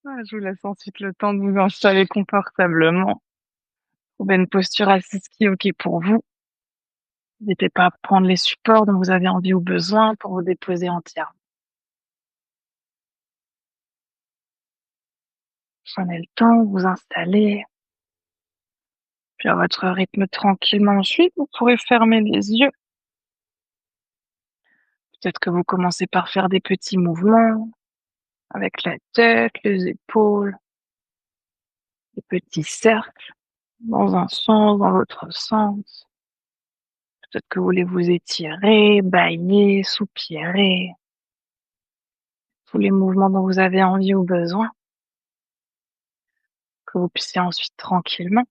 Je vous laisse ensuite le temps de vous installer confortablement. Trouver une posture assise qui est OK pour vous. N'hésitez pas à prendre les supports dont vous avez envie ou besoin pour vous déposer entièrement. Prenez le temps de vous installer, puis à votre rythme tranquillement ensuite, vous pourrez fermer les yeux. Peut-être que vous commencez par faire des petits mouvements avec la tête, les épaules, des petits cercles dans un sens, dans l'autre sens. Peut-être que vous voulez vous étirer, bâiller, soupirer, tous les mouvements dont vous avez envie ou besoin, que vous puissiez ensuite tranquillement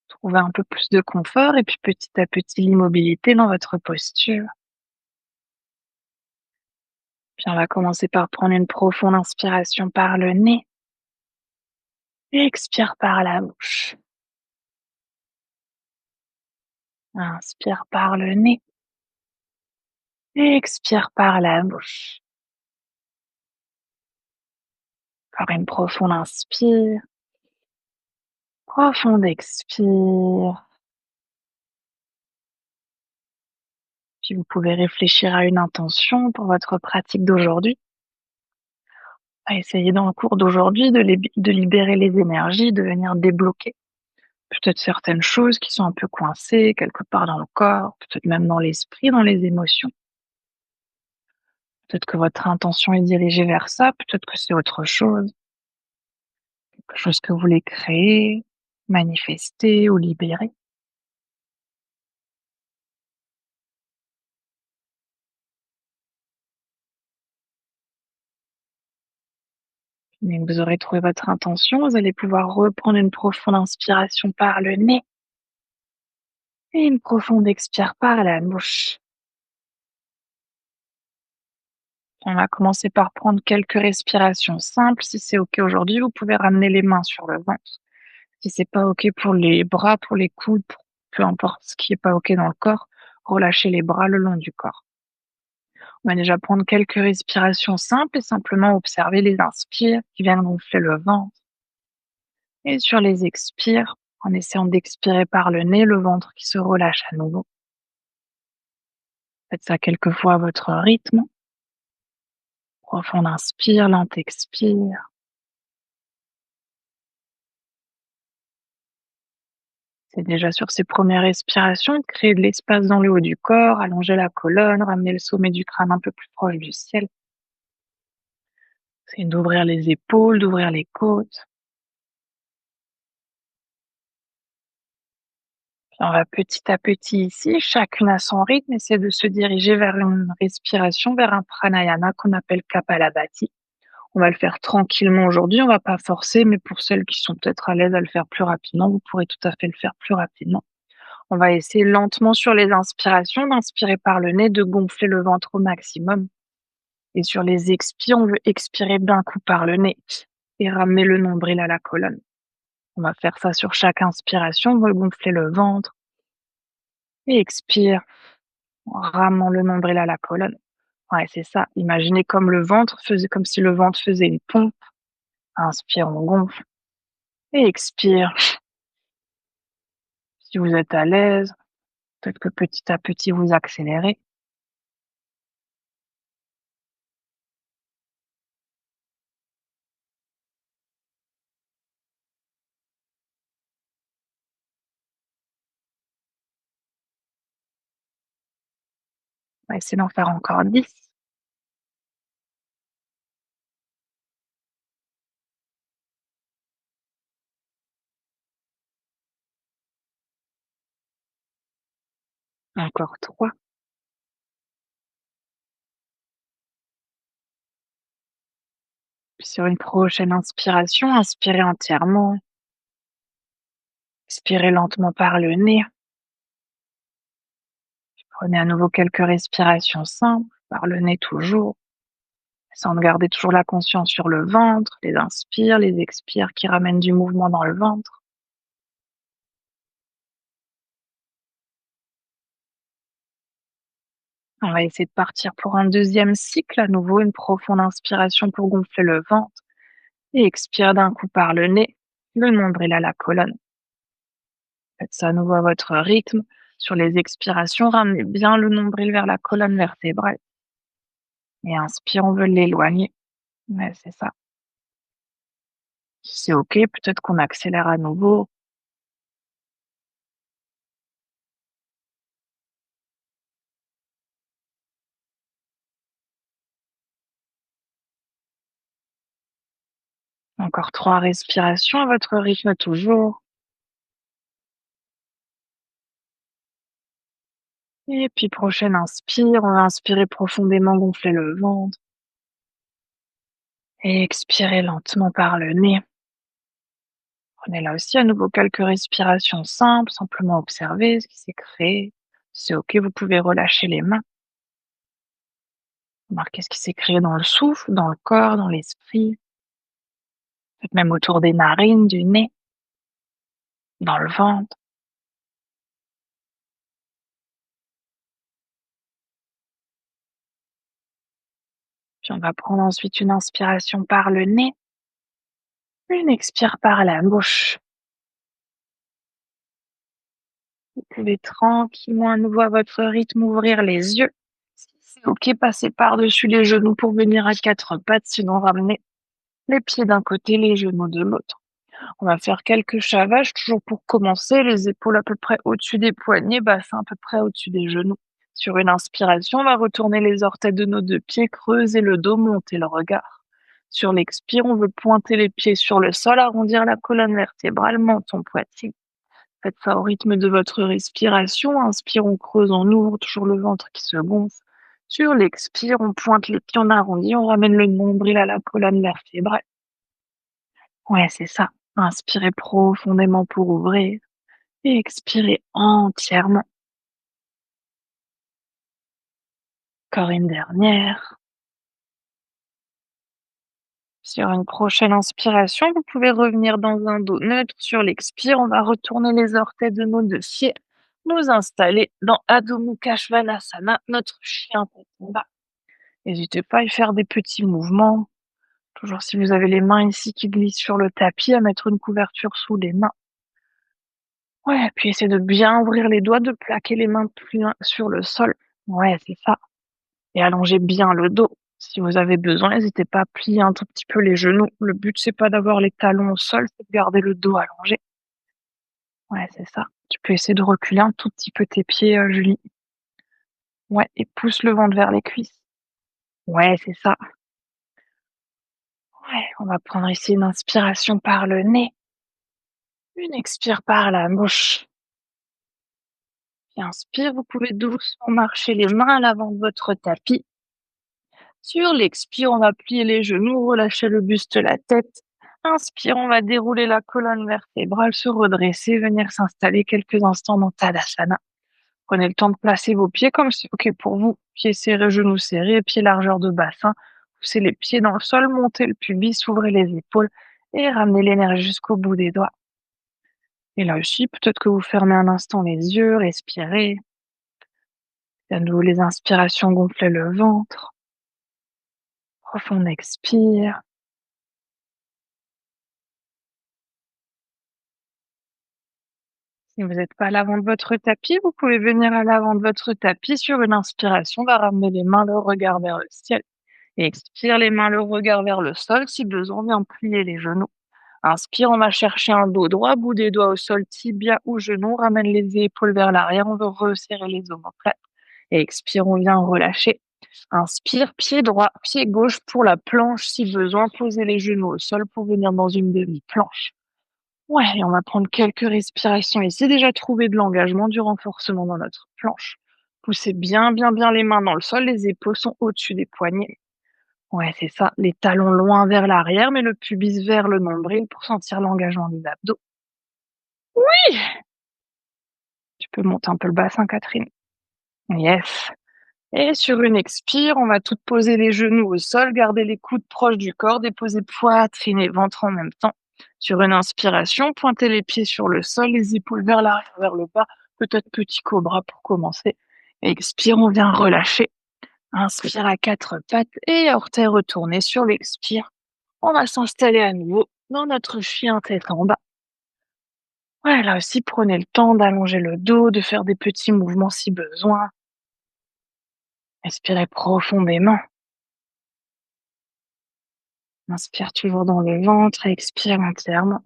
trouver un peu plus de confort et puis petit à petit l'immobilité dans votre posture. Puis on va commencer par prendre une profonde inspiration par le nez et expire par la bouche. Inspire par le nez et expire par la bouche. Encore une profonde inspire, profonde expire. Puis vous pouvez réfléchir à une intention pour votre pratique d'aujourd'hui. À essayer dans le cours d'aujourd'hui de libérer les énergies, de venir débloquer peut-être certaines choses qui sont un peu coincées quelque part dans le corps, peut-être même dans l'esprit, dans les émotions. Peut-être que votre intention est dirigée vers ça, peut-être que c'est autre chose, quelque chose que vous voulez créer, manifester ou libérer. Dès que vous aurez trouvé votre intention, vous allez pouvoir reprendre une profonde inspiration par le nez et une profonde expire par la bouche. On va commencer par prendre quelques respirations simples. Si c'est OK aujourd'hui, vous pouvez ramener les mains sur le ventre. Si c'est pas OK pour les bras, pour les coudes, peu importe ce qui est pas OK dans le corps, relâchez les bras le long du corps. On va déjà prendre quelques respirations simples et simplement observer les inspires qui viennent gonfler le ventre. Et sur les expires, en essayant d'expirer par le nez, le ventre qui se relâche à nouveau. Faites ça quelques fois à votre rythme. Profond inspire, lent expire. C'est déjà sur ces premières respirations de créer de l'espace dans le haut du corps, allonger la colonne, ramener le sommet du crâne un peu plus proche du ciel. C'est d'ouvrir les épaules, d'ouvrir les côtes. Puis on va petit à petit ici, chacune à son rythme, essayer de se diriger vers une respiration, vers un pranayama qu'on appelle Kapalabhati. On va le faire tranquillement aujourd'hui, on va pas forcer, mais pour celles qui sont peut-être à l'aise à le faire plus rapidement, vous pourrez tout à fait le faire plus rapidement. On va essayer lentement sur les inspirations, d'inspirer par le nez, de gonfler le ventre au maximum. Et sur les expires, on veut expirer d'un coup par le nez et ramener le nombril à la colonne. On va faire ça sur chaque inspiration, on va gonfler le ventre et expire, en ramenant le nombril à la colonne. Ouais, c'est ça. Imaginez comme si le ventre faisait une pompe. Inspire, on gonfle et expire. Si vous êtes à l'aise, peut-être que petit à petit vous accélérez. On va essayer d'en faire encore 10. Encore 3. Puis sur une prochaine inspiration, inspirez entièrement. Expirez lentement par le nez. Prenez à nouveau quelques respirations simples, par le nez toujours, essayant de garder toujours la conscience sur le ventre, les inspires, les expires qui ramènent du mouvement dans le ventre. On va essayer de partir pour un deuxième cycle. À nouveau, une profonde inspiration pour gonfler le ventre et expire d'un coup par le nez, le nombril à la colonne. Faites ça à nouveau à votre rythme. Sur les expirations, ramenez bien le nombril vers la colonne vertébrale. Et inspire, on veut l'éloigner. Ouais, c'est ça. Si c'est OK, peut-être qu'on accélère à nouveau. Encore 3 respirations à votre rythme toujours. Et puis prochaine inspire, on va inspirer profondément, gonfler le ventre. Et expirer lentement par le nez. Prenez là aussi à nouveau quelques respirations simples, simplement observer ce qui s'est créé. Si c'est OK, vous pouvez relâcher les mains. Remarquez ce qui s'est créé dans le souffle, dans le corps, dans l'esprit. Peut-être même autour des narines, du nez, dans le ventre. Puis on va prendre ensuite une inspiration par le nez, une expire par la bouche. Vous pouvez tranquillement à nouveau à votre rythme ouvrir les yeux. Si c'est OK, passez par-dessus les genoux pour venir à quatre pattes, sinon ramenez les pieds d'un côté, les genoux de l'autre. On va faire quelques chavages, toujours pour commencer, les épaules à peu près au-dessus des poignets, bassin à peu près au-dessus des genoux. Sur une inspiration, on va retourner les orteils de nos deux pieds, creuser le dos, monter le regard. Sur l'expire, on veut pointer les pieds sur le sol, arrondir la colonne vertébrale, menton, poitrine. Faites ça au rythme de votre respiration. Inspire, on creuse, on ouvre toujours le ventre qui se gonfle. Sur l'expire, on pointe les pieds, on arrondit, on ramène le nombril à la colonne vertébrale. Ouais, c'est ça. Inspirez profondément pour ouvrir et expirez entièrement. Encore une dernière. Sur une prochaine inspiration, vous pouvez revenir dans un dos neutre. Sur l'expire, on va retourner les orteils de nos deux pieds, nous installer dans Adho Mukha Svanasana, notre chien tête en bas. N'hésitez pas à y faire des petits mouvements. Toujours si vous avez les mains ici qui glissent sur le tapis, à mettre une couverture sous les mains. Ouais, puis essayez de bien ouvrir les doigts, de plaquer les mains bien sur le sol. Ouais, c'est ça. Et allongez bien le dos. Si vous avez besoin, n'hésitez pas à plier un tout petit peu les genoux. Le but, c'est pas d'avoir les talons au sol, c'est de garder le dos allongé. Ouais, c'est ça. Tu peux essayer de reculer un tout petit peu tes pieds, Julie. Ouais, et pousse le ventre vers les cuisses. Ouais, c'est ça. Ouais, on va prendre ici une inspiration par le nez, une expire par la bouche. Et inspire, vous pouvez doucement marcher les mains à l'avant de votre tapis. Sur l'expire, on va plier les genoux, relâcher le buste, la tête. Inspire, on va dérouler la colonne vertébrale, se redresser, venir s'installer quelques instants dans Tadasana. Prenez le temps de placer vos pieds comme c'est OK pour vous. Pieds serrés, genoux serrés, pieds largeur de bassin. Poussez les pieds dans le sol, montez le pubis, ouvrez les épaules et ramenez l'énergie jusqu'au bout des doigts. Et là aussi, peut-être que vous fermez un instant les yeux, respirez. À nouveau, les inspirations gonflez le ventre. Profond expire. Si vous n'êtes pas à l'avant de votre tapis, vous pouvez venir à l'avant de votre tapis. Sur une inspiration, on va ramener les mains, le regard vers le ciel. Et expire, les mains, le regard vers le sol. Si besoin, on vient plier les genoux. Inspire, on va chercher un dos droit, bout des doigts au sol, tibia ou genou. On ramène les épaules vers l'arrière, on veut resserrer les omoplates. Et expire, on vient relâcher. Inspire, pied droit, pied gauche pour la planche. Si besoin, posez les genoux au sol pour venir dans une demi-planche. Ouais, et on va prendre quelques respirations ici. Déjà trouver de l'engagement, du renforcement dans notre planche. Poussez bien, bien, bien les mains dans le sol. Les épaules sont au-dessus des poignets. Ouais, c'est ça. Les talons loin vers l'arrière, mais le pubis vers le nombril pour sentir l'engagement des abdos. Oui, tu peux monter un peu le bassin, Catherine. Yes. Et sur une expire, on va toutes poser les genoux au sol, garder les coudes proches du corps, déposer poitrine et ventre en même temps. Sur une inspiration, pointez les pieds sur le sol, les épaules vers l'arrière, vers le bas, peut-être petit cobra pour commencer. Expire, on vient relâcher. Inspire à quatre pattes et orteils retournés sur l'expire. On va s'installer à nouveau dans notre chien tête en bas. Ouais, là aussi, prenez le temps d'allonger le dos, de faire des petits mouvements si besoin. Expirez profondément. Inspire toujours dans le ventre et expire entièrement.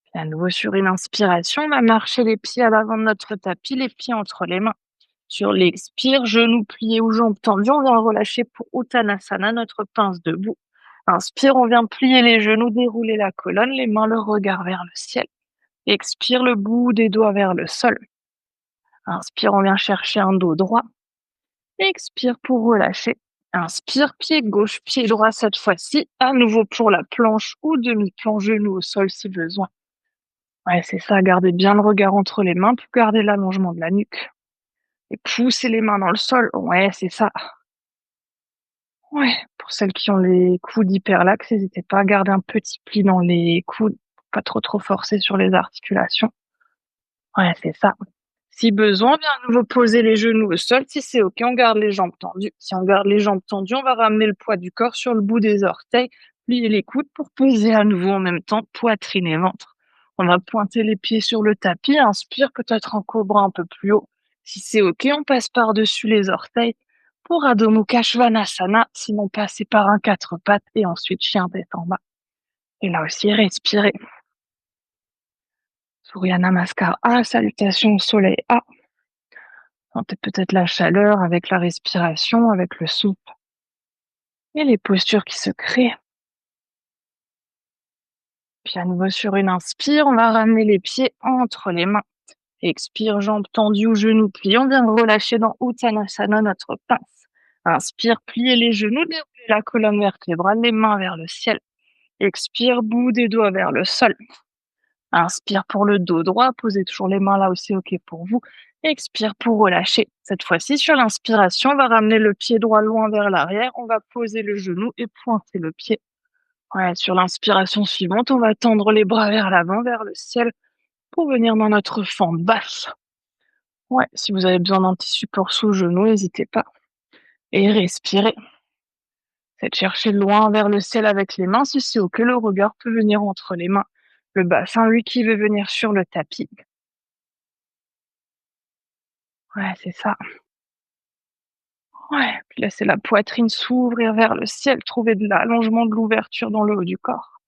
Puis à nouveau sur une inspiration, on va marcher les pieds à l'avant de notre tapis, les pieds entre les mains. Sur l'expire, genoux pliés ou jambes tendues, on vient relâcher pour Uttanasana, notre pince debout. Inspire, on vient plier les genoux, dérouler la colonne, les mains, le regard vers le ciel. Expire, le bout des doigts vers le sol. Inspire, on vient chercher un dos droit. Expire pour relâcher. Inspire, pied gauche, pied droit cette fois-ci. À nouveau pour la planche ou demi-planche, genou au sol si besoin. Ouais, c'est ça, gardez bien le regard entre les mains pour garder l'allongement de la nuque. Et poussez les mains dans le sol. Ouais, c'est ça. Ouais, pour celles qui ont les coudes hyperlaxes, n'hésitez pas à garder un petit pli dans les coudes, pas trop forcer sur les articulations. Ouais, c'est ça. Si besoin, bien à nouveau poser les genoux au sol. Si c'est OK, on garde les jambes tendues. Si on garde les jambes tendues, on va ramener le poids du corps sur le bout des orteils, plier les coudes pour poser à nouveau en même temps poitrine et ventre. On va pointer les pieds sur le tapis. Inspire, peut-être en cobra un peu plus haut. Si c'est OK, on passe par-dessus les orteils pour Adho Mukha Svanasana. Sinon, passer par un quatre pattes et ensuite chien tête en bas. Et là aussi, respirez. Surya Namaskar A, salutation au soleil A. Sentez peut-être la chaleur avec la respiration, avec le souffle et les postures qui se créent. Puis à nouveau sur une inspire, on va ramener les pieds entre les mains. Expire, jambes tendues ou genoux pliés. On vient de relâcher dans Uttanasana, notre pince. Inspire, pliez les genoux, déroulez la colonne vertébrale, les mains vers le ciel. Expire, bout des doigts vers le sol. Inspire pour le dos droit, posez toujours les mains là où c'est OK pour vous. Expire pour relâcher. Cette fois-ci, sur l'inspiration, on va ramener le pied droit loin vers l'arrière. On va poser le genou et pointer le pied. Ouais, sur l'inspiration suivante, on va tendre les bras vers l'avant, vers le ciel, pour venir dans notre fente basse. Ouais, si vous avez besoin d'un petit support sous le genou, n'hésitez pas. Et respirez. Faites chercher loin vers le ciel avec les mains. Si c'est OK, le regard peut venir entre les mains. Le bassin, lui, qui veut venir sur le tapis. Ouais, c'est ça. Ouais, puis laissez la poitrine s'ouvrir vers le ciel, trouver de l'allongement, de l'ouverture dans le haut du corps.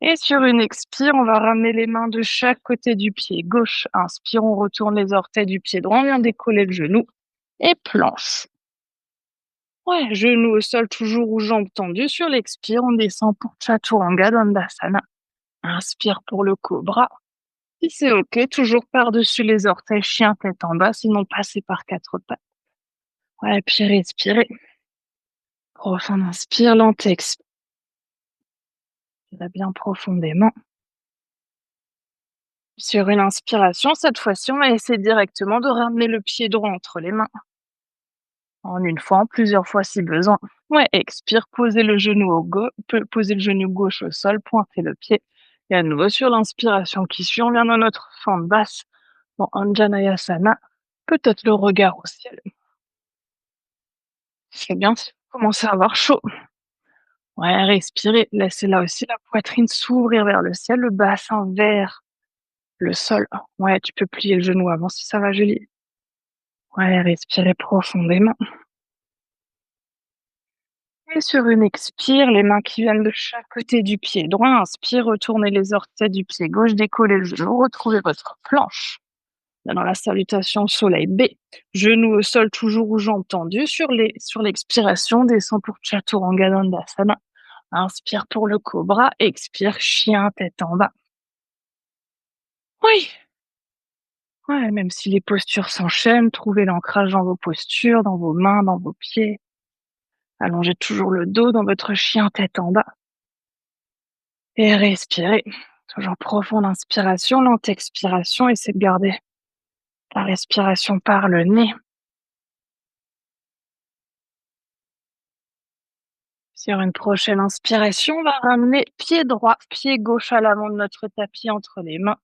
Et sur une expire, on va ramener les mains de chaque côté du pied gauche. Inspire, on retourne les orteils du pied droit, on vient décoller le genou et planche. Ouais, genou au sol toujours ou jambes tendues. Sur l'expire, on descend pour Chaturanga Dandasana. Inspire pour le cobra. Si c'est OK, toujours par-dessus les orteils, chien tête en bas, sinon passez par quatre pattes. Ouais, puis respirez. Profond inspire, lent expire bien profondément. Sur une inspiration, cette fois-ci, on va essayer directement de ramener le pied droit entre les mains. En une fois, en plusieurs fois si besoin. Ouais, expire, posez le genou gauche au sol, pointez le pied. Et à nouveau, sur l'inspiration qui suit, on vient dans notre fente basse, dans Anjaneyasana, peut-être le regard au ciel. C'est bien si vous commencez à avoir chaud. Ouais, respirez, laissez là aussi la poitrine s'ouvrir vers le ciel, le bassin vers le sol. Ouais, tu peux plier le genou avant si ça va, Julie. Ouais, respirez profondément. Et sur une expire, les mains qui viennent de chaque côté du pied droit. Inspire, retournez les orteils du pied gauche, décollez le genou, retrouvez votre planche. Là, dans la salutation soleil B, genou au sol toujours ou jambes tendues. Sur l'expiration, descend pour Chaturanga Dandasana. Inspire pour le cobra, expire, chien tête en bas. Oui, ouais, même si les postures s'enchaînent, trouvez l'ancrage dans vos postures, dans vos mains, dans vos pieds. Allongez toujours le dos dans votre chien tête en bas. Et respirez. Toujours profonde inspiration, lente expiration. Essayez de garder la respiration par le nez. Sur une prochaine inspiration, on va ramener pied droit, pied gauche à l'avant de notre tapis entre les mains.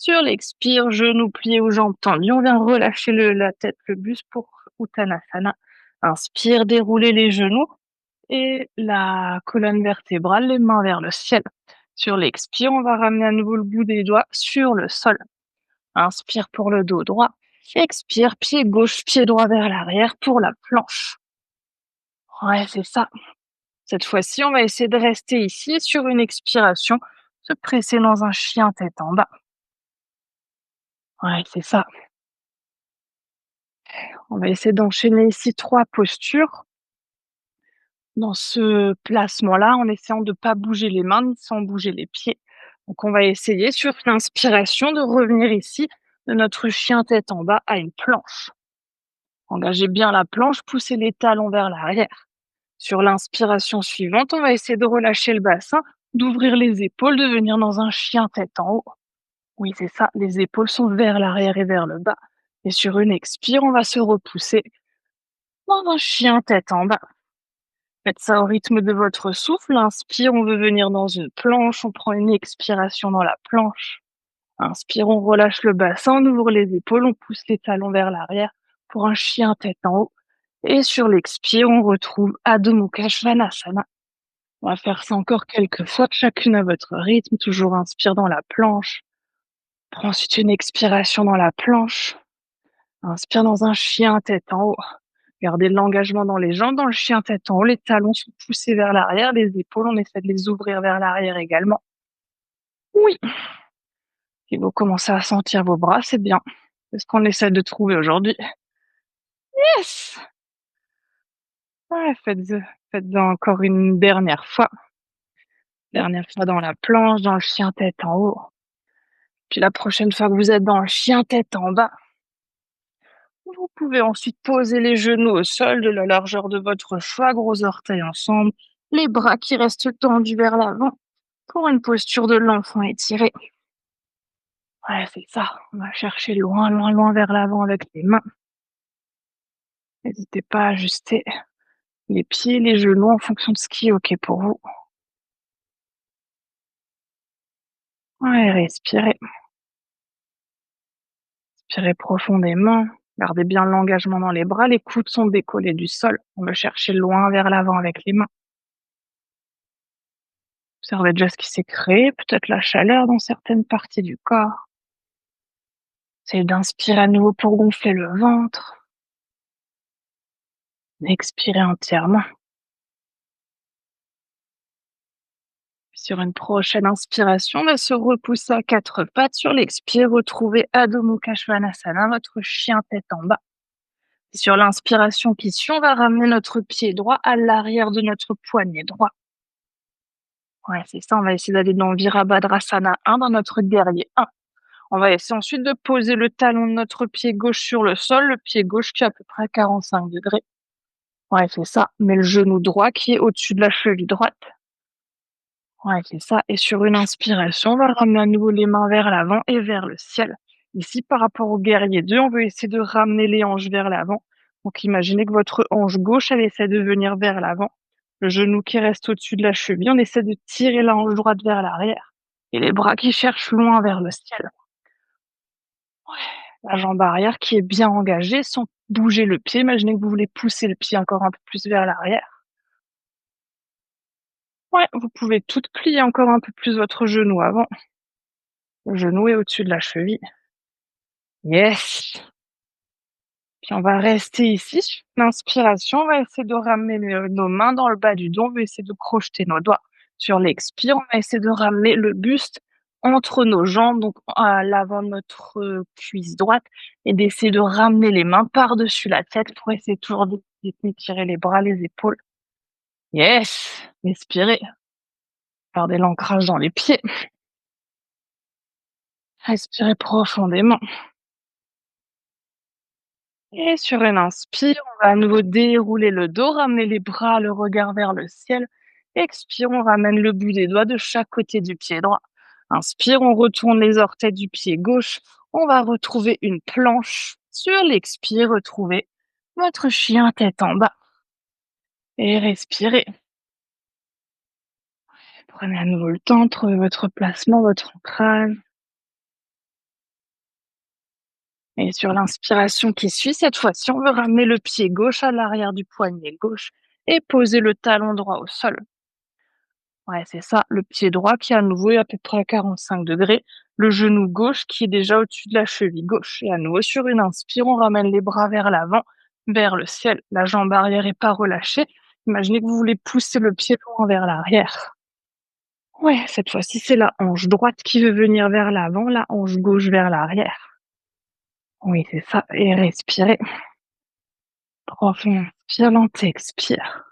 Sur l'expire, genoux pliés ou jambes tendues, on vient relâcher la tête, le buste pour Uttanasana. Inspire, dérouler les genoux et la colonne vertébrale, les mains vers le ciel. Sur l'expire, on va ramener à nouveau le bout des doigts sur le sol. Inspire pour le dos droit. Expire, pied gauche, pied droit vers l'arrière pour la planche. Ouais, c'est ça. Cette fois-ci, on va essayer de rester ici sur une expiration, se presser dans un chien tête en bas. Ouais, c'est ça. On va essayer d'enchaîner ici 3 postures dans ce placement-là, en essayant de ne pas bouger les mains ni sans bouger les pieds. Donc, on va essayer sur l'inspiration de revenir ici de notre chien tête en bas à une planche. Engagez bien la planche, poussez les talons vers l'arrière. Sur l'inspiration suivante, on va essayer de relâcher le bassin, d'ouvrir les épaules, de venir dans un chien tête en haut. Oui, c'est ça, les épaules sont vers l'arrière et vers le bas. Et sur une expire, on va se repousser dans un chien tête en bas. Faites ça au rythme de votre souffle. Inspire, on veut venir dans une planche, on prend une expiration dans la planche. Inspire, on relâche le bassin, on ouvre les épaules, on pousse les talons vers l'arrière pour un chien tête en haut. Et sur l'expire, on retrouve Adho Mukha Svanasana. On va faire ça encore quelques fois, chacune à votre rythme. Toujours inspire dans la planche. Prends ensuite une expiration dans la planche. Inspire dans un chien tête en haut. Gardez l'engagement dans les jambes, dans le chien tête en haut. Les talons sont poussés vers l'arrière, les épaules, on essaie de les ouvrir vers l'arrière également. Oui. Et vous commencez à sentir vos bras, c'est bien. C'est ce qu'on essaie de trouver aujourd'hui. Yes! Ouais, faites-en encore une dernière fois. Dernière fois dans la planche, dans le chien tête en haut. Puis la prochaine fois que vous êtes dans le chien tête en bas, vous pouvez ensuite poser les genoux au sol de la largeur de votre choix, gros orteils ensemble, les bras qui restent tendus vers l'avant pour une posture de l'enfant étiré. Ouais, c'est ça. On va chercher loin, loin, loin vers l'avant avec les mains. N'hésitez pas à ajuster les pieds, les genoux en fonction de ce qui est OK pour vous. Ouais, respirez. Respirez profondément. Gardez bien l'engagement dans les bras. Les coudes sont décollés du sol. On va chercher loin vers l'avant avec les mains. Observez déjà ce qui s'est créé, peut-être la chaleur dans certaines parties du corps. Essayez d'inspirer à nouveau pour gonfler le ventre. Expirez entièrement. Sur une prochaine inspiration, on va se repousser à 4 pattes. Sur l'expire, retrouvez Adho Mukha Svanasana, votre chien tête en bas. Et sur l'inspiration qui suit, on va ramener notre pied droit à l'arrière de notre poignet droit. Ouais, c'est ça, on va essayer d'aller dans Virabhadrasana 1, dans notre guerrier 1. On va essayer ensuite de poser le talon de notre pied gauche sur le sol, le pied gauche qui est à peu près 45 degrés. Ouais, c'est ça. Mais le genou droit qui est au-dessus de la cheville droite. Ouais, c'est ça. Et sur une inspiration, on va ramener à nouveau les mains vers l'avant et vers le ciel. Ici, par rapport au guerrier 2, on veut essayer de ramener les hanches vers l'avant. Donc, imaginez que votre hanche gauche, elle essaie de venir vers l'avant. Le genou qui reste au-dessus de la cheville, on essaie de tirer la hanche droite vers l'arrière. Et les bras qui cherchent loin vers le ciel. Ouais. La jambe arrière qui est bien engagée sans bouger le pied. Imaginez que vous voulez pousser le pied encore un peu plus vers l'arrière. Ouais, vous pouvez tout plier encore un peu plus votre genou avant. Le genou est au-dessus de la cheville. Yes! Puis on va rester ici sur l'inspiration, on va essayer de ramener nos mains dans le bas du dos, on va essayer de crocheter nos doigts. Sur l'expire, on va essayer de ramener le buste entre nos jambes, donc à l'avant de notre cuisse droite, et d'essayer de ramener les mains par-dessus la tête pour essayer toujours d'étirer les bras, les épaules. Yes! Respirez. Gardez l'ancrage dans les pieds. Respirez profondément. Et sur une inspire, on va à nouveau dérouler le dos, ramener les bras, le regard vers le ciel. Expire, on ramène le bout des doigts de chaque côté du pied droit. Inspire, on retourne les orteils du pied gauche. On va retrouver une planche. Sur l'expire, retrouvez votre chien tête en bas. Et respirez. Prenez à nouveau le temps, trouvez votre placement, votre ancrage. Et sur l'inspiration qui suit, cette fois-ci, on veut ramener le pied gauche à l'arrière du poignet gauche et poser le talon droit au sol. Ouais, c'est ça, le pied droit qui à nouveau est à peu près à 45 degrés, le genou gauche qui est déjà au-dessus de la cheville gauche. Et à nouveau, sur une inspire, on ramène les bras vers l'avant, vers le ciel. La jambe arrière est pas relâchée. Imaginez que vous voulez pousser le pied loin vers l'arrière. Ouais, cette fois-ci, c'est la hanche droite qui veut venir vers l'avant, la hanche gauche vers l'arrière. Oui, c'est ça. Et respirez. Profond, inspire, lente, expire.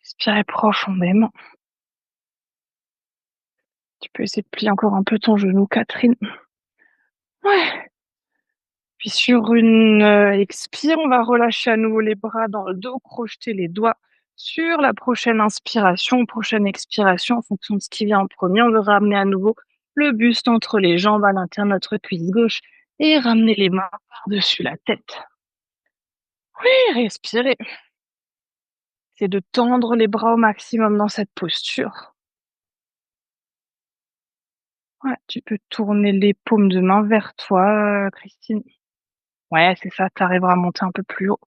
Expirez profondément. Tu peux essayer de plier encore un peu ton genou, Catherine. Ouais. Puis sur une expire, on va relâcher à nouveau les bras dans le dos, crocheter les doigts. Sur la prochaine inspiration, prochaine expiration, en fonction de ce qui vient en premier, on veut ramener à nouveau le buste entre les jambes à l'intérieur de notre cuisse gauche et ramener les mains par-dessus la tête. Oui, respirez. C'est de tendre les bras au maximum dans cette posture. Ouais, tu peux tourner les paumes de main vers toi, Christine. Ouais, c'est ça, tu arriveras à monter un peu plus haut.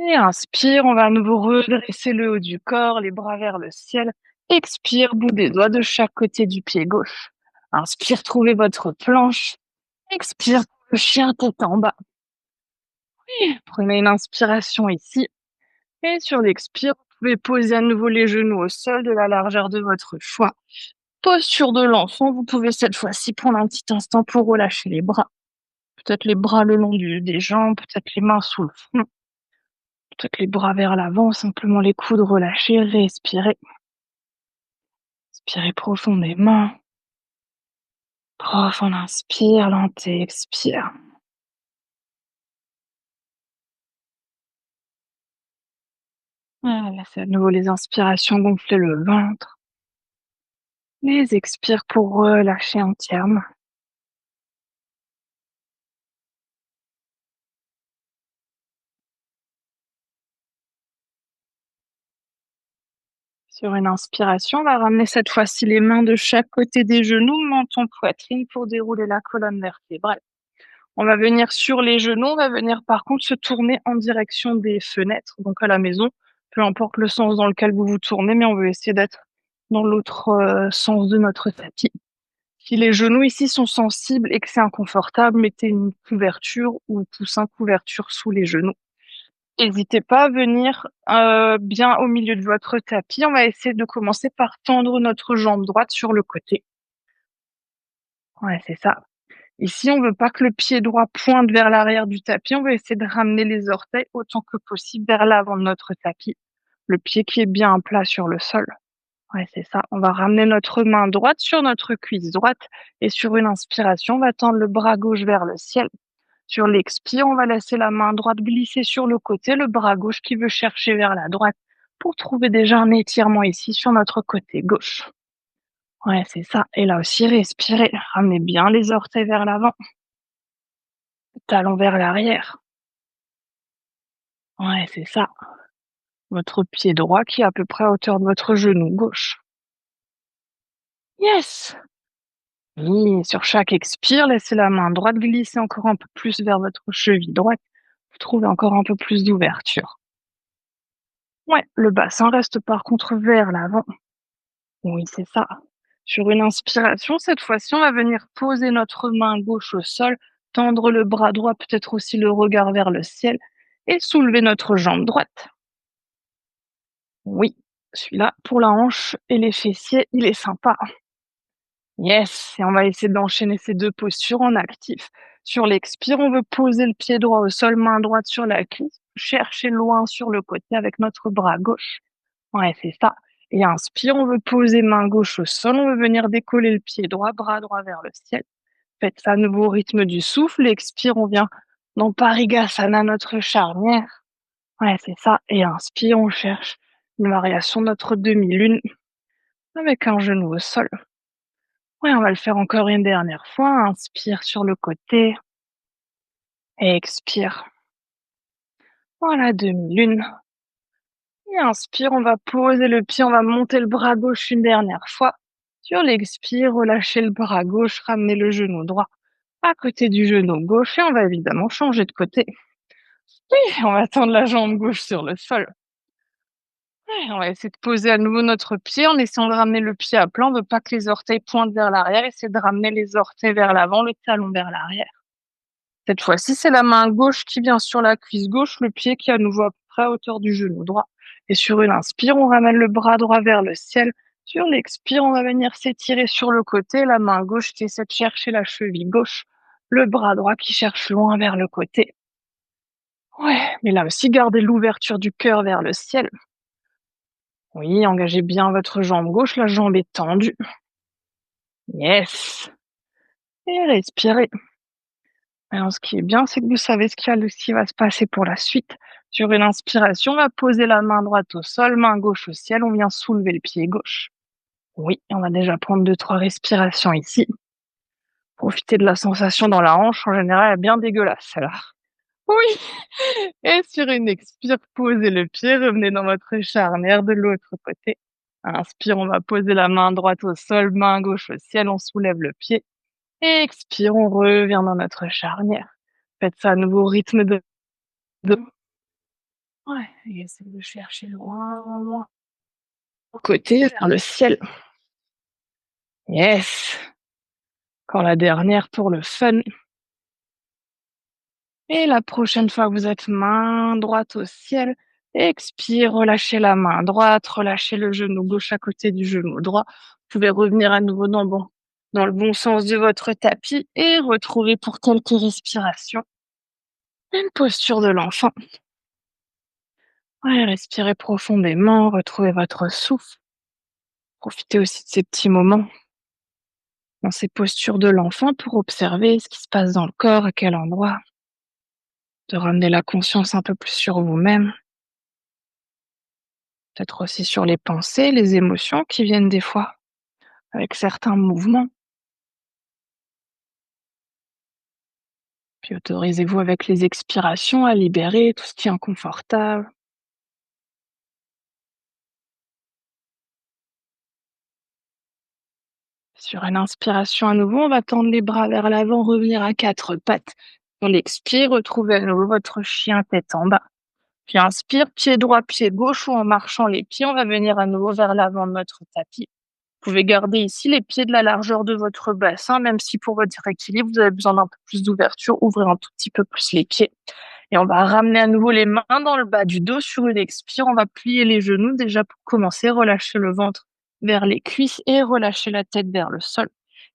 Et inspire, on va à nouveau redresser le haut du corps, les bras vers le ciel. Expire, bout des doigts de chaque côté du pied gauche. Inspire, trouvez votre planche. Expire, le chien tête en bas. Prenez une inspiration ici. Et sur l'expire, vous pouvez poser à nouveau les genoux au sol de la largeur de votre choix. Posture de l'enfant, vous pouvez cette fois-ci prendre un petit instant pour relâcher les bras. Peut-être les bras le long des jambes, peut-être les mains sous le front, peut-être les bras vers l'avant, simplement les coudes relâchés, respirez. Inspirez profondément. Profond inspire, lente expire. Voilà, c'est à nouveau les inspirations, gonfler le ventre. Les expires pour relâcher entièrement. Sur une inspiration, on va ramener cette fois-ci les mains de chaque côté des genoux, menton, poitrine pour dérouler la colonne vertébrale. On va venir sur les genoux, on va venir par contre se tourner en direction des fenêtres, donc à la maison, peu importe le sens dans lequel vous vous tournez, mais on veut essayer d'être dans l'autre sens de notre tapis. Si les genoux ici sont sensibles et que c'est inconfortable, mettez une couverture ou coussin couverture sous les genoux. N'hésitez pas à venir bien au milieu de votre tapis. On va essayer de commencer par tendre notre jambe droite sur le côté. Ouais, c'est ça. Ici, on veut pas que le pied droit pointe vers l'arrière du tapis. On va essayer de ramener les orteils autant que possible vers l'avant de notre tapis. Le pied qui est bien plat sur le sol. Ouais, c'est ça. On va ramener notre main droite sur notre cuisse droite et sur une inspiration, on va tendre le bras gauche vers le ciel. Sur l'expire, on va laisser la main droite glisser sur le côté, le bras gauche qui veut chercher vers la droite pour trouver déjà un étirement ici sur notre côté gauche. Ouais, c'est ça. Et là aussi, respirez. Ramenez bien les orteils vers l'avant, talons vers l'arrière. Ouais, c'est ça. Votre pied droit qui est à peu près à hauteur de votre genou gauche. Yes! Oui, sur chaque expire, laissez la main droite glisser encore un peu plus vers votre cheville droite. Vous trouvez encore un peu plus d'ouverture. Ouais, le bassin reste par contre vers l'avant. Oui, c'est ça. Sur une inspiration, cette fois-ci, on va venir poser notre main gauche au sol, tendre le bras droit, peut-être aussi le regard vers le ciel, et soulever notre jambe droite. Oui, celui-là, pour la hanche et les fessiers, il est sympa. Yes, et on va essayer d'enchaîner ces deux postures en actif. Sur l'expire, on veut poser le pied droit au sol, main droite sur la cuisse, chercher loin sur le côté avec notre bras gauche. Ouais, c'est ça. Et inspire, on veut poser main gauche au sol, on veut venir décoller le pied droit, bras droit vers le ciel. Faites ça à nouveau au rythme du souffle. Expire, on vient dans Parigasana, notre charnière. Ouais, c'est ça. Et inspire, on cherche une variation de notre demi-lune avec un genou au sol. Ouais, on va le faire encore une dernière fois. Inspire sur le côté et expire. Voilà, demi-lune. Et inspire, on va poser le pied, on va monter le bras gauche une dernière fois Sur l'expire, relâchez le bras gauche, ramenez le genou droit à côté du genou gauche et on va évidemment changer de côté. Oui, on va tendre la jambe gauche sur le sol. Ouais, on va essayer de poser à nouveau notre pied en essayant de ramener le pied à plat. On veut pas que les orteils pointent vers l'arrière. Essayez de ramener les orteils vers l'avant, le talon vers l'arrière. Cette fois-ci, c'est la main gauche qui vient sur la cuisse gauche, le pied qui est à nouveau à peu près à hauteur du genou droit. Et sur une inspire, on ramène le bras droit vers le ciel. Sur l'expire, on va venir s'étirer sur le côté, la main gauche qui essaie de chercher la cheville gauche, le bras droit qui cherche loin vers le côté. Ouais, mais là aussi, gardez l'ouverture du cœur vers le ciel. Oui, engagez bien votre jambe gauche, la jambe est tendue. Yes. Et respirez. Alors, ce qui est bien, c'est que vous savez ce qui va se passer pour la suite. Sur une inspiration, on va poser la main droite au sol, main gauche au ciel, on vient soulever le pied gauche. Oui, on va déjà prendre 2, 3 respirations ici. Profitez de la sensation dans la hanche, en général, elle est bien dégueulasse, celle-là. Oui. Et sur une expire, posez le pied, revenez dans votre charnière de l'autre côté. Inspire, on va poser la main droite au sol, main gauche au ciel, on soulève le pied. Et expire, on revient dans notre charnière. Faites ça à nouveau au rythme de... Ouais, et essayez de chercher loin, loin. Côté vers le ciel. Yes. Encore la dernière pour le fun. Et la prochaine fois que vous êtes main droite au ciel, expire, relâchez la main droite, relâchez le genou gauche à côté du genou droit. Vous pouvez revenir à nouveau dans le bon sens de votre tapis et retrouver pour quelques respirations une posture de l'enfant. Ouais, respirez profondément, retrouvez votre souffle. Profitez aussi de ces petits moments dans ces postures de l'enfant pour observer ce qui se passe dans le corps, à quel endroit, de ramener la conscience un peu plus sur vous-même, peut-être aussi sur les pensées, les émotions qui viennent des fois avec certains mouvements. Puis autorisez-vous avec les expirations à libérer tout ce qui est inconfortable. Sur une inspiration à nouveau, on va tendre les bras vers l'avant, revenir à 4 pattes. On expire, retrouvez à nouveau votre chien tête en bas. Puis inspire, pied droit, pied gauche ou en marchant les pieds, on va venir à nouveau vers l'avant de notre tapis. Vous pouvez garder ici les pieds de la largeur de votre bassin, même si pour votre équilibre, vous avez besoin d'un peu plus d'ouverture, ouvrez un tout petit peu plus les pieds. Et on va ramener à nouveau les mains dans le bas du dos sur une expire. On va plier les genoux déjà pour commencer, relâcher le ventre vers les cuisses et relâcher la tête vers le sol.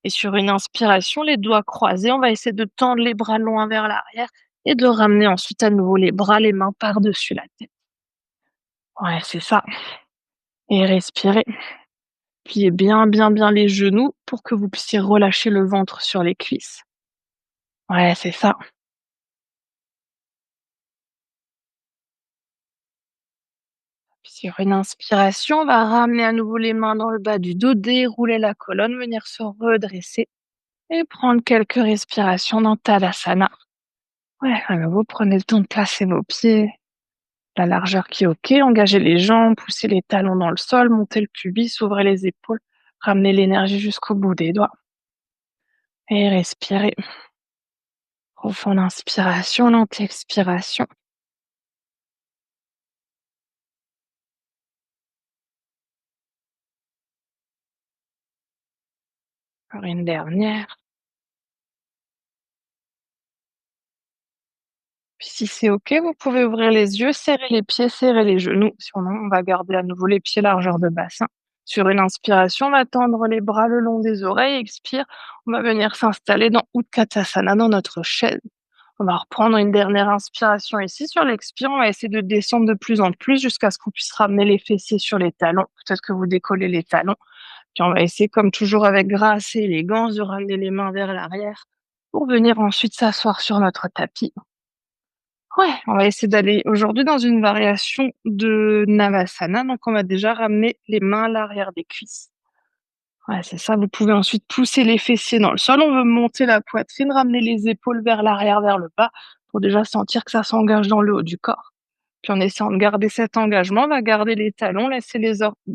Et sur une inspiration, les doigts croisés, on va essayer de tendre les bras loin vers l'arrière et de ramener ensuite à nouveau les bras, les mains par-dessus la tête. Ouais, c'est ça. Et respirez. Pliez bien, bien, bien les genoux pour que vous puissiez relâcher le ventre sur les cuisses. Ouais, c'est ça. Puis sur une inspiration, on va ramener à nouveau les mains dans le bas du dos, dérouler la colonne, venir se redresser et prendre quelques respirations dans Tadasana. Ouais, à nouveau, prenez le temps de placer vos pieds, la largeur qui est OK, engagez les jambes, poussez les talons dans le sol, montez le pubis, ouvrez les épaules, ramenez l'énergie jusqu'au bout des doigts. Et respirez. Profonde inspiration, lente expiration. Encore une dernière. Puis si c'est OK, vous pouvez ouvrir les yeux, serrer les pieds, serrer les genoux. Sinon, on va garder à nouveau les pieds largeur de bassin. Sur une inspiration, on va tendre les bras le long des oreilles. Expire, on va venir s'installer dans Utkatasana, dans notre chaise. On va reprendre une dernière inspiration ici. Sur l'expire, on va essayer de descendre de plus en plus jusqu'à ce qu'on puisse ramener les fessiers sur les talons. Peut-être que vous décollez les talons. Puis on va essayer, comme toujours avec grâce et élégance, de ramener les mains vers l'arrière pour venir ensuite s'asseoir sur notre tapis. Ouais, on va essayer d'aller aujourd'hui dans une variation de Navasana. Donc, on va déjà ramener les mains à l'arrière des cuisses. Ouais, c'est ça. Vous pouvez ensuite pousser les fessiers dans le sol. On veut monter la poitrine, ramener les épaules vers l'arrière, vers le bas, pour déjà sentir que ça s'engage dans le haut du corps. Puis en essayant de garder cet engagement, on va garder les talons,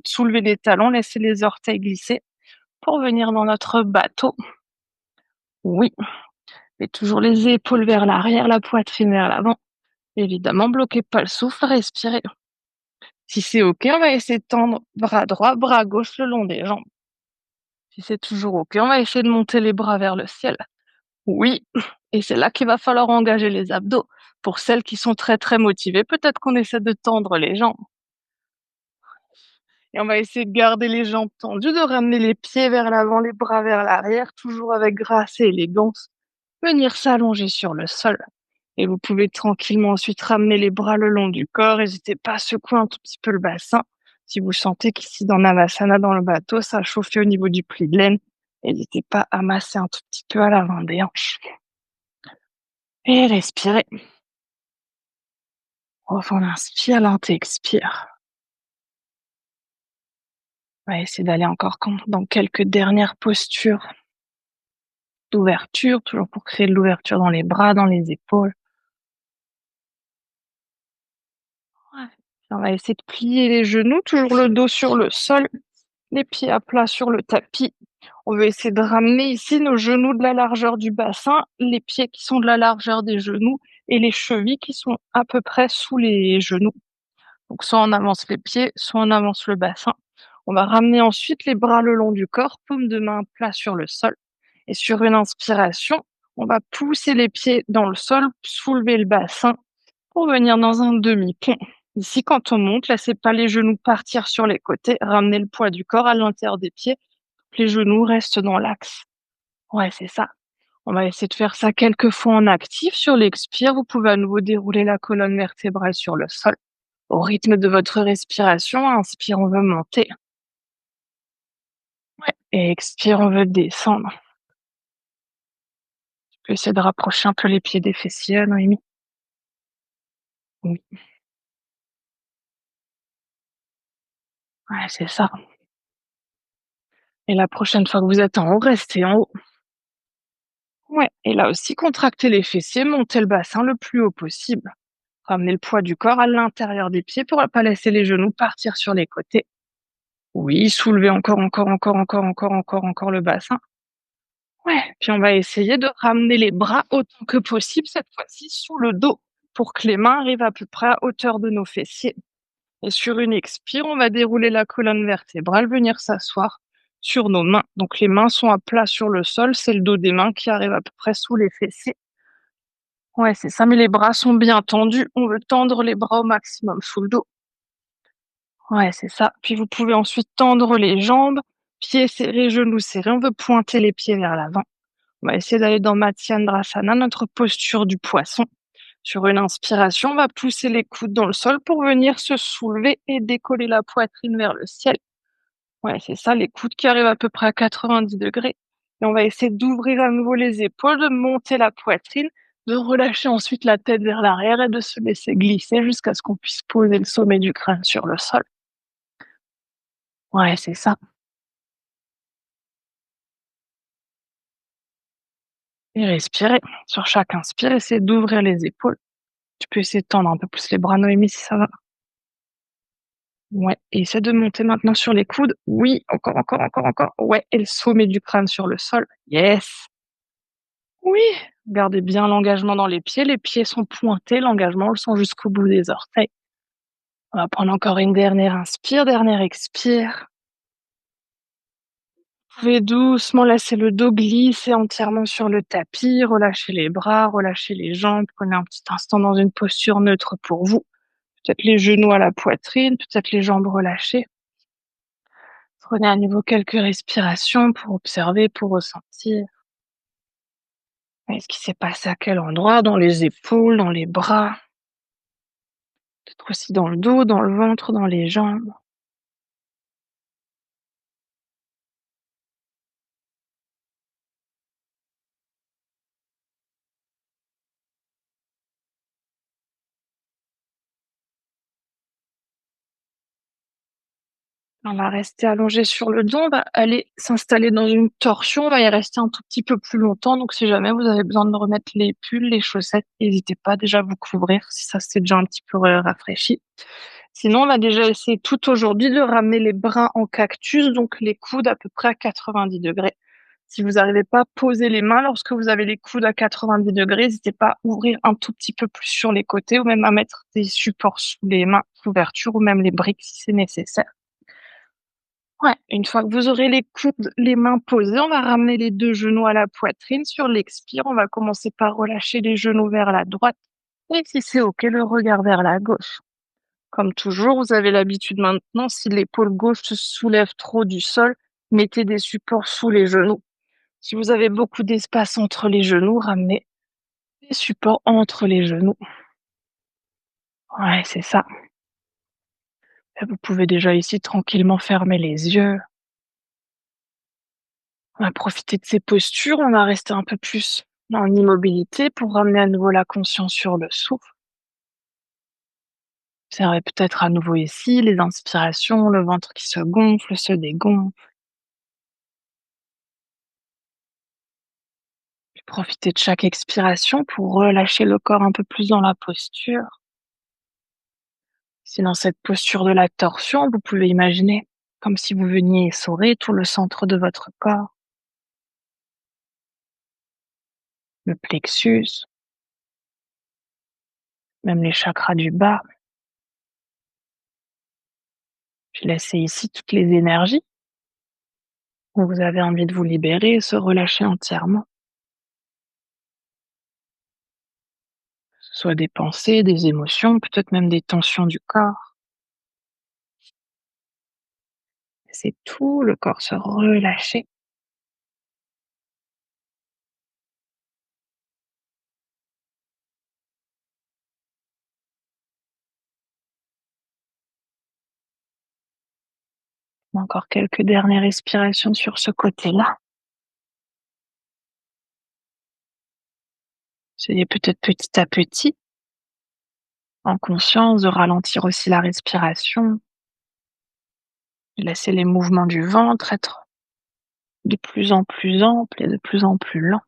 soulever les talons, laisser les orteils glisser. pour venir dans notre bateau. Oui, et toujours les épaules vers l'arrière, la poitrine vers l'avant. Évidemment, bloquez pas le souffle, respirez. Si c'est OK, on va essayer de tendre bras droit, bras gauche le long des jambes. Si c'est toujours OK, on va essayer de monter les bras vers le ciel. Oui, et c'est là qu'il va falloir engager les abdos. Pour celles qui sont très très motivées, peut-être qu'on essaie de tendre les jambes. Et on va essayer de garder les jambes tendues, de ramener les pieds vers l'avant, les bras vers l'arrière, toujours avec grâce et élégance. Venir s'allonger sur le sol. Et vous pouvez tranquillement ensuite ramener les bras le long du corps. N'hésitez pas à secouer un tout petit peu le bassin. Si vous sentez qu'ici dans Navasana, dans le bateau, ça chauffe au niveau du pli de laine, n'hésitez pas à masser un tout petit peu à l'avant des hanches. Et respirez. Enfin, on inspire, lent expire. On va essayer d'aller encore dans quelques dernières postures d'ouverture, toujours pour créer de l'ouverture dans les bras, dans les épaules. Ouais. On va essayer de plier les genoux, toujours le dos sur le sol, les pieds à plat sur le tapis. On veut essayer de ramener ici nos genoux de la largeur du bassin, les pieds qui sont de la largeur des genoux et les chevilles qui sont à peu près sous les genoux. Donc soit on avance les pieds, soit on avance le bassin. On va ramener ensuite les bras le long du corps, paume de main plat sur le sol. Et sur une inspiration, on va pousser les pieds dans le sol, soulever le bassin pour venir dans un demi-pont. Ici, quand on monte, laissez pas les genoux partir sur les côtés, ramenez le poids du corps à l'intérieur des pieds, que les genoux restent dans l'axe. Ouais, c'est ça. On va essayer de faire ça quelques fois en actif. Sur l'expire, vous pouvez à nouveau dérouler la colonne vertébrale sur le sol. Au rythme de votre respiration, inspire, on veut monter. Ouais. Et expire, on veut descendre. Tu peux essayer de rapprocher un peu les pieds des fessiers, Noémie. Oui, ouais, c'est ça. Et la prochaine fois que vous êtes en haut, restez en haut. Ouais. Et là aussi, contractez les fessiers, montez le bassin le plus haut possible. Ramenez le poids du corps à l'intérieur des pieds pour ne pas laisser les genoux partir sur les côtés. Oui, soulevez encore le bassin. Ouais, puis on va essayer de ramener les bras autant que possible, cette fois-ci sous le dos, pour que les mains arrivent à peu près à hauteur de nos fessiers. Et sur une expire, on va dérouler la colonne vertébrale, venir s'asseoir sur nos mains. Donc les mains sont à plat sur le sol, c'est le dos des mains qui arrive à peu près sous les fessiers. Ouais, c'est ça, mais les bras sont bien tendus. On veut tendre les bras au maximum sous le dos. Ouais, c'est ça. Puis vous pouvez ensuite tendre les jambes, pieds serrés, genoux serrés. On veut pointer les pieds vers l'avant. On va essayer d'aller dans Matsyendrasana, notre posture du poisson. Sur une inspiration, on va pousser les coudes dans le sol pour venir se soulever et décoller la poitrine vers le ciel. Ouais, c'est ça, les coudes qui arrivent à peu près à 90 degrés. Et on va essayer d'ouvrir à nouveau les épaules, de monter la poitrine, de relâcher ensuite la tête vers l'arrière et de se laisser glisser jusqu'à ce qu'on puisse poser le sommet du crâne sur le sol. Ouais, c'est ça. Et respirer. Sur chaque inspire, essayer d'ouvrir les épaules. Tu peux essayer de tendre un peu plus les bras, Noémie, si ça va. Ouais, et essaie de monter maintenant sur les coudes. Oui, encore. Ouais, et le sommet du crâne sur le sol. Yes. Oui, gardez bien l'engagement dans les pieds. Les pieds sont pointés, l'engagement, on le sent jusqu'au bout des orteils. On va prendre encore une dernière inspire, dernière expire. Vous pouvez doucement laisser le dos glisser entièrement sur le tapis, relâchez les bras, relâchez les jambes, prenez un petit instant dans une posture neutre pour vous. Peut-être les genoux à la poitrine, peut-être les jambes relâchées. Prenez à nouveau quelques respirations pour observer, pour ressentir. Est-ce qui s'est passé à quel endroit? Dans les épaules, dans les bras, peut-être aussi dans le dos, dans le ventre, dans les jambes. On va rester allongé sur le dos, on va aller s'installer dans une torsion, on va y rester un tout petit peu plus longtemps, donc si jamais vous avez besoin de remettre les pulls, les chaussettes, n'hésitez pas déjà à vous couvrir si ça s'est déjà un petit peu rafraîchi. Sinon, on va déjà essayer tout aujourd'hui de ramener les bras en cactus, donc les coudes à peu près à 90°. Si vous n'arrivez pas à poser les mains lorsque vous avez les coudes à 90°, n'hésitez pas à ouvrir un tout petit peu plus sur les côtés ou même à mettre des supports sous les mains, couverture ou même les briques si c'est nécessaire. Ouais, une fois que vous aurez les coudes, les mains posées, on va ramener les 2 genoux à la poitrine. Sur l'expire, on va commencer par relâcher les genoux vers la droite et si c'est OK, le regard vers la gauche. Comme toujours, vous avez l'habitude maintenant, si l'épaule gauche se soulève trop du sol, mettez des supports sous les genoux. Si vous avez beaucoup d'espace entre les genoux, ramenez des supports entre les genoux. Ouais, c'est ça. Et vous pouvez déjà ici tranquillement fermer les yeux. On va profiter de ces postures, on va rester un peu plus en immobilité pour ramener à nouveau la conscience sur le souffle. Observez peut-être à nouveau ici les inspirations, le ventre qui se gonfle, se dégonfle. Puis profitez de chaque expiration pour relâcher le corps un peu plus dans la posture. Si dans cette posture de la torsion, vous pouvez imaginer comme si vous veniez essorer tout le centre de votre corps, le plexus, même les chakras du bas. Puis laissez ici toutes les énergies où vous avez envie de vous libérer et se relâcher entièrement. Que ce soit des pensées, des émotions, peut-être même des tensions du corps. C'est tout le corps se relâcher. Encore quelques dernières respirations sur ce côté-là. Essayez peut-être petit à petit, en conscience, de ralentir aussi la respiration, de laisser les mouvements du ventre être de plus en plus amples et de plus en plus lents.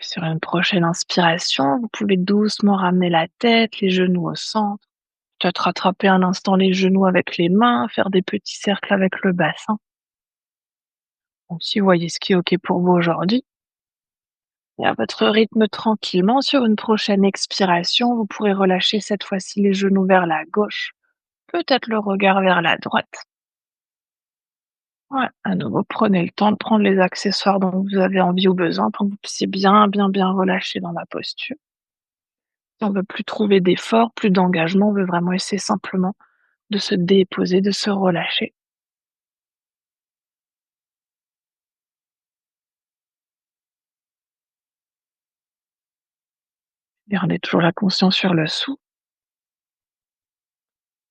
Sur une prochaine inspiration, vous pouvez doucement ramener la tête, les genoux au centre, peut-être rattraper un instant les genoux avec les mains, faire des petits cercles avec le bassin. Donc, si vous voyez ce qui est OK pour vous aujourd'hui, et à votre rythme tranquillement, sur une prochaine expiration, vous pourrez relâcher cette fois-ci les genoux vers la gauche, peut-être le regard vers la droite. Ouais, à nouveau, prenez le temps de prendre les accessoires dont vous avez envie ou besoin pour que vous puissiez bien relâcher dans la posture. Si on veut plus trouver d'effort, plus d'engagement, on veut vraiment essayer simplement de se déposer, de se relâcher. Gardez toujours la conscience sur le sou.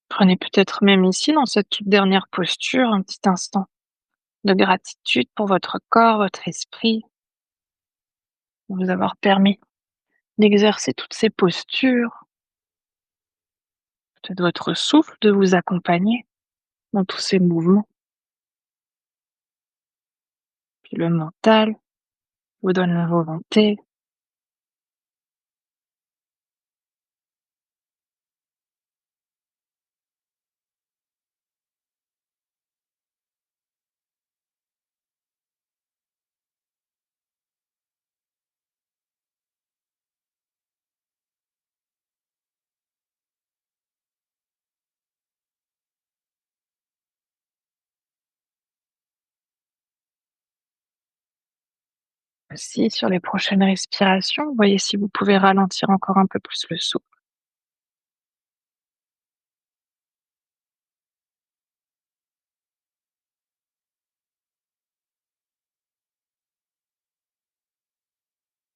Prenez peut-être même ici, dans cette toute dernière posture, un petit instant de gratitude pour votre corps, votre esprit, de vous avoir permis d'exercer toutes ces postures, peut-être votre souffle de vous accompagner dans tous ces mouvements. Puis le mental vous donne la volonté. Aussi, sur les prochaines respirations, voyez si vous pouvez ralentir encore un peu plus le souffle.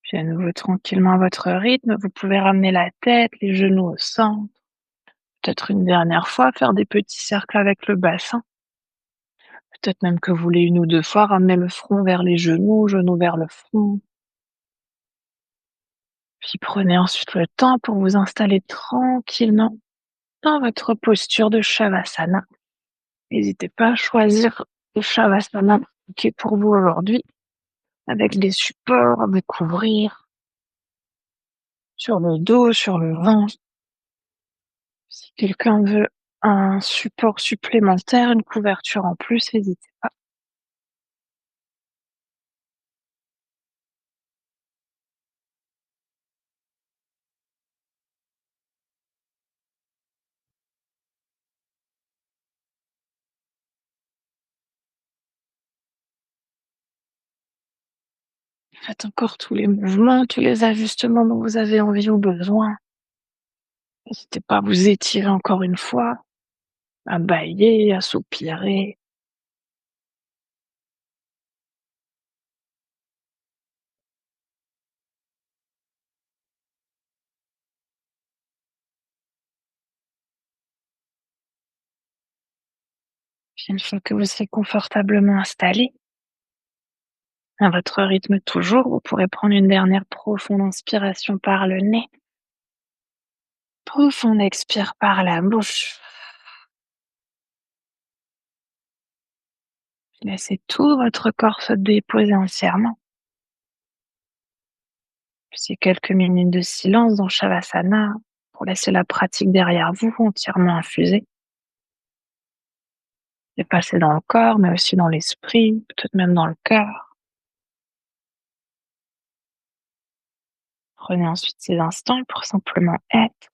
Puis à nouveau tranquillement à votre rythme, vous pouvez ramener la tête, les genoux au centre. Peut-être une dernière fois, faire des petits cercles avec le bassin. Peut-être même que vous voulez une ou deux fois ramener le front vers les genoux, genoux vers le front. Puis prenez ensuite le temps pour vous installer tranquillement dans votre posture de Shavasana. N'hésitez pas à choisir le Shavasana qui est pour vous aujourd'hui, avec des supports à vous couvrir sur le dos, sur le ventre. Si quelqu'un veut un support supplémentaire, une couverture en plus, n'hésitez pas. Faites encore tous les mouvements, tous les ajustements dont vous avez envie ou besoin. N'hésitez pas à vous étirer encore une fois, à bâiller, à soupirer. Puis une fois que vous serez confortablement installé, à votre rythme toujours, vous pourrez prendre une dernière profonde inspiration par le nez. Profonde expire par la bouche. Laissez tout votre corps se déposer entièrement. Puis c'est quelques minutes de silence dans Shavasana pour laisser la pratique derrière vous entièrement infusée et passer dans le corps, mais aussi dans l'esprit, peut-être même dans le cœur. Prenez ensuite ces instants pour simplement être.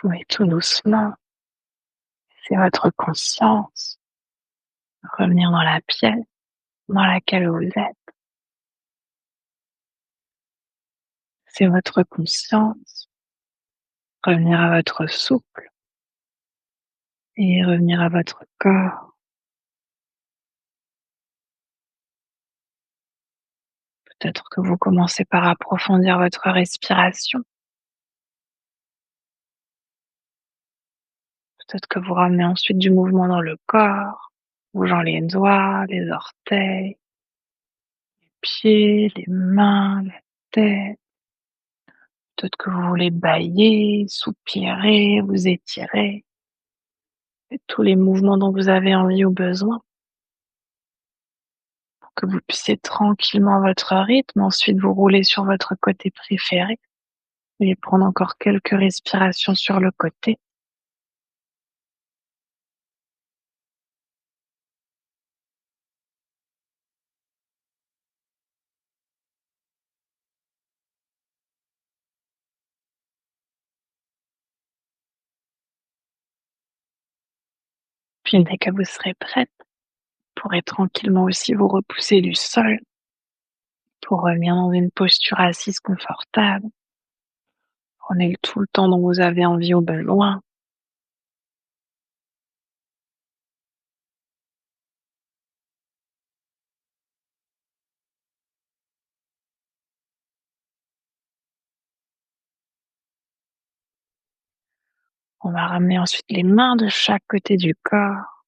Oui, tout doucement. C'est votre conscience. Revenir dans la pièce dans laquelle vous êtes. C'est votre conscience. Revenir à votre souffle et revenir à votre corps. Peut-être que vous commencez par approfondir votre respiration. Peut-être que vous ramenez ensuite du mouvement dans le corps, bougeant les doigts, les orteils, les pieds, les mains, la tête. Peut-être que vous voulez bâiller, soupirer, vous étirer. Faites tous les mouvements dont vous avez envie ou besoin pour que vous puissiez tranquillement à votre rythme. Ensuite, vous roulez sur votre côté préféré et prendre encore quelques respirations sur le côté. Puis dès que vous serez prête, vous pourrez tranquillement aussi vous repousser du sol pour revenir dans une posture assise confortable. Prenez tout le temps dont vous avez envie ou besoin. On va ramener ensuite les mains de chaque côté du corps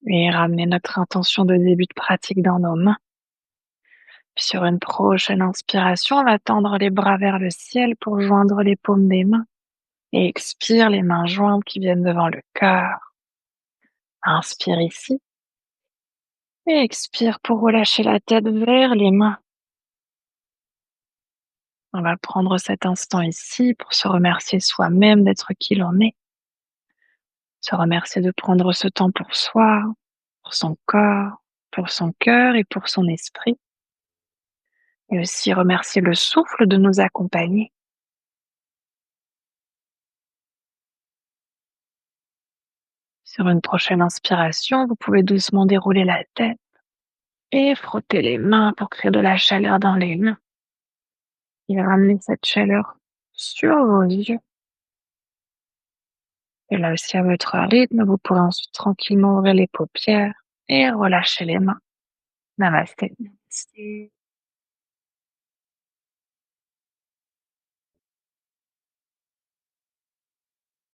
et ramener notre intention de début de pratique dans nos mains. Puis sur une prochaine inspiration, on va tendre les bras vers le ciel pour joindre les paumes des mains. Et expire, les mains jointes qui viennent devant le cœur. Inspire ici et expire pour relâcher la tête vers les mains. On va prendre cet instant ici pour se remercier soi-même d'être qui l'on est. Se remercier de prendre ce temps pour soi, pour son corps, pour son cœur et pour son esprit. Et aussi remercier le souffle de nous accompagner. Sur une prochaine inspiration, vous pouvez doucement dérouler la tête et frotter les mains pour créer de la chaleur dans les mains. Et ramener cette chaleur sur vos yeux. Et là aussi, à votre rythme, vous pourrez ensuite tranquillement ouvrir les paupières et relâcher les mains. Namasté.